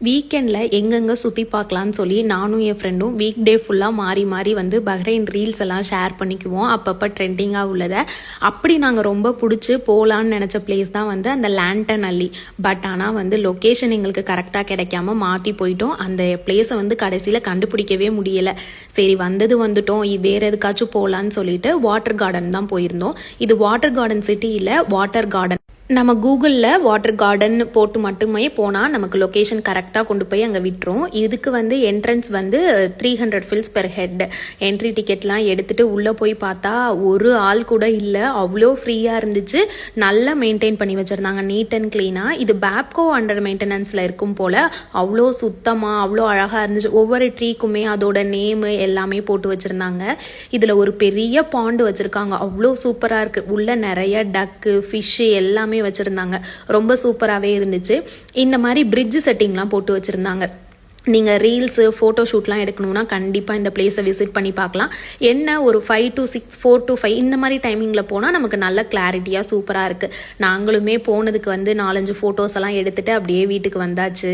வீக்கெண்டில் எங்கெங்கே சுற்றி பார்க்கலான்னு சொல்லி நானும் என் ஃப்ரெண்டும் வீக் டே ஃபுல்லாக மாறி மாறி வந்து பஹ்ரைன் ரீல்ஸ் எல்லாம் ஷேர் பண்ணிக்குவோம். அப்பப்போ ட்ரெண்டிங்காக உள்ளதை அப்படி நாங்கள் ரொம்ப பிடிச்சி போகலான்னு நினச்ச பிளேஸ் தான் வந்து அந்த லேண்டன் அல்லி. பட் ஆனால் வந்து லொக்கேஷன் எங்களுக்கு கரெக்டாக கிடைக்காம மாற்றி போயிட்டோம். அந்த பிளேஸை வந்து கடைசியில் கண்டுபிடிக்கவே முடியலை. சரி வந்துட்டோம் வேறு எதுக்காச்சும் போகலான்னு சொல்லிட்டு வாட்டர் கார்டன் தான் போயிருந்தோம். இது வாட்டர் கார்டன் சிட்டி இல்லை, வாட்டர் கார்டன். நம்ம கூகுளில் வாட்டர் கார்டன் போட்டு மட்டுமே போனால் நமக்கு லொக்கேஷன் கரெக்டாக கொண்டு போய் அங்கே விட்டுரும். இதுக்கு வந்து என்ட்ரன்ஸ் வந்து 300 ஃபில்ஸ் பெர் ஹெட். என்ட்ரி டிக்கெட்லாம் எடுத்துகிட்டு உள்ளே போய் பார்த்தா ஒரு ஆள் கூட இல்லை, அவ்வளோ ஃப்ரீயாக இருந்துச்சு. நல்லா மெயின்டைன் பண்ணி வச்சுருந்தாங்க, நீட் அண்ட் க்ளீனாக. இது பேப்கோ அண்டர் மெயின்டெனன்ஸில் இருக்கும் போல். அவ்வளோ சுத்தமாக அவ்வளோ அழகாக இருந்துச்சு. ஒவ்வொரு ட்ரீக்குமே அதோட நேமு எல்லாமே போட்டு வச்சுருந்தாங்க. இதில் ஒரு பெரிய பாண்டு வச்சுருக்காங்க, அவ்வளோ சூப்பராக இருக்குது. உள்ளே நிறைய டக்கு ஃபிஷ்ஷு எல்லாமே வச்சிருந்தாங்க. ரொம்ப சூப்பராகவே இருந்துச்சு. இந்த மாதிரி பிரிட்ஜ் செட்டிங்லாம் போட்டு வச்சிருந்தாங்க. நீங்கள் ரீல்ஸு ஃபோட்டோ ஷூட்லாம் எடுக்கணும்னா கண்டிப்பாக இந்த பிளேஸை விசிட் பண்ணி பார்க்கலாம். என்ன ஒரு 5 to 6 4 to 5 இந்த மாதிரி டைமிங்கில் போனால் நமக்கு நல்ல கிளாரிட்டியாக சூப்பராக இருக்குது. நாங்களுமே போனதுக்கு வந்து 4-5 ஃபோட்டோஸ் எல்லாம் எடுத்துகிட்டு அப்படியே வீட்டுக்கு வந்தாச்சு.